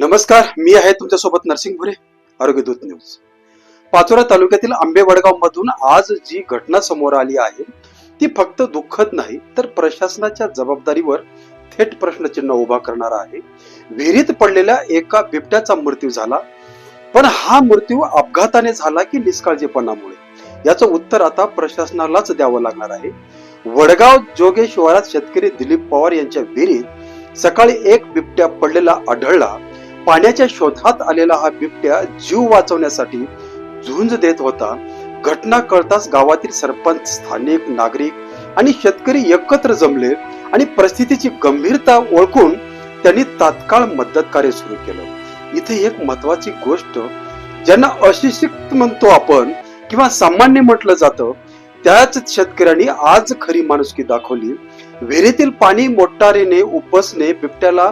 नमस्कार, मी आहे तुमच्यासोबत नरसिंग भुरे, आरोग्य दूत न्यूज. पाचोरा तालुक्यातील आंबेवडगाव मधून आज जी घटना समोर आली आहे ती फक्त दुःखद नाही तर प्रशासनाच्या जबाबदारीवर थेट प्रश्नचिन्ह उभा करणार आहे. विहिरीत पडलेल्या एका बिबट्याचा मृत्यू झाला, पण हा मृत्यू अपघाताने झाला की निष्काळजीपणामुळे, याचं उत्तर आता प्रशासनालाच द्यावं लागणार आहे. वडगाव जोगे शिवारात शेतकरी दिलीप पवार यांच्या विहिरीत सकाळी एक बिबट्या पडलेला आढळला. पाण्याच्या शोधात आलेला हा बिबट्या जीव वाचवण्यासाठी झुंज देत होता. घटना कळताच गावातील सरपंच, स्थानिक नागरिक आणि शेतकरी एकत्र जमले आणि परिस्थितीची गंभीरता ओळखून त्यांनी तात्काळ मदत कार्य सुरू केलं. इथे एक महत्वाची गोष्ट, ज्यांना अशिक्षित म्हणतो आपण किंवा सामान्य म्हटलं जातं, त्याच शेतकऱ्यांनी आज खरी माणुसकी दाखवली. विहिरीतील पाणी मोटारीने उपसणे, बिबट्याला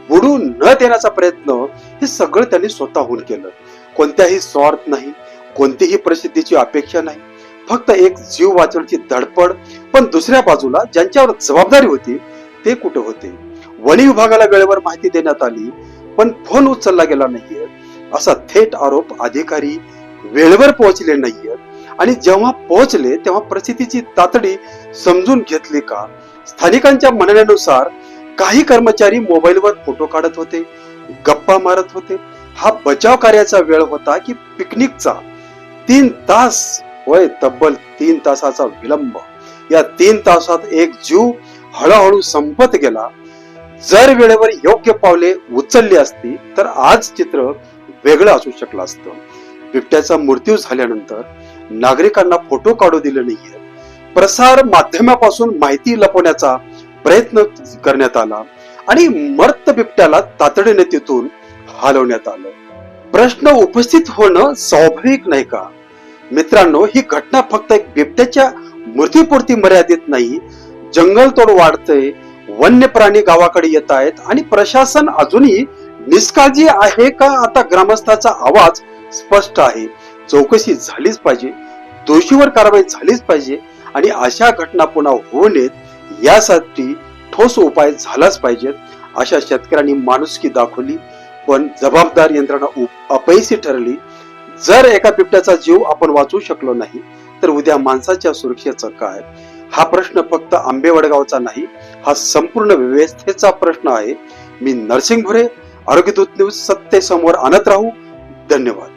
बुडू न देण्याचा प्रयत्न, हे सगळं त्यांनी स्वतःहून केलं. कोणत्याही स्वार्थ नाही, कोणतीही प्रसिद्धीची अपेक्षा नाही, फक्त एक जीव वाचवण्याची धडपड. पण दुसऱ्या बाजूला ज्यांच्यावर जबाबदारी होती ते कुठे होते? वन विभागाला वेळेवर माहिती देण्यात आली पण फोन उचलला गेला नाहीये, असा थेट आरोप. अधिकारी वेळेवर पोहोचले नाहीयेत आणि जेव्हा पोहोचले तेव्हा परिस्थितीची तातडी समजून घेतली का? स्थानिकांच्या म्हणण्यानुसार काही कर्मचारी मोबाईलवर फोटो काढत होते, गप्पा मारत होते. हा बचाव कार्याचा वेळ होता की पिकनिकचा? 3 तास, होय, तब्बल 3 तासाचा विलंब. या 3 तासात एक जीव हळूहळू संपत गेला. जर वेळेवर योग्य पावले उचलली असती तर आज चित्र वेगळं असू शकलं असतं. बिबट्याचा मृत्यू झाल्यानंतर नागरिकांना फोटो काढू दिले नाहीये. प्रसार माध्यमापासून माहिती लपवण्याचा प्रयत्न करण्यात आला आणि मर्त बिबट्याला तातडीने तिथून हलवण्यात आलं. प्रश्न उपस्थित होणं स्वाभाविक नाही का? मित्रांनो, ही घटना फक्त एक बिबट्याच्या मृत्यूपुरती मर्यादित नाही. जंगलतोड वाढते, वन्य प्राणी गावाकडे येत आहेत आणि प्रशासन अजूनही निष्काळजी आहे का? आता ग्रामस्थाचा आवाज स्पष्ट आहे. चौकशी झालीच पाहिजे, दोषीवर कारवाई झालीच पाहिजे आणि अशा घटना पुन्हा होऊ नयेत यासाठी ठोस उपाय झालाच पाहिजेत. अशा शेतकऱ्यांनी माणुसकी दाखवली पण जबाबदार यंत्रणा अपयशी ठरली. जर एका बिबट्याचा जीव आपण वाचवू शकलो नाही तर उद्या माणसाच्या सुरक्षेचं काय? हा प्रश्न फक्त आंबेवडगावचा नाही, हा संपूर्ण व्यवस्थेचा प्रश्न आहे. मी नरसिंग भुरे, आरोग्य दूत न्यूज, सत्य समोर आणत राहू. धन्यवाद.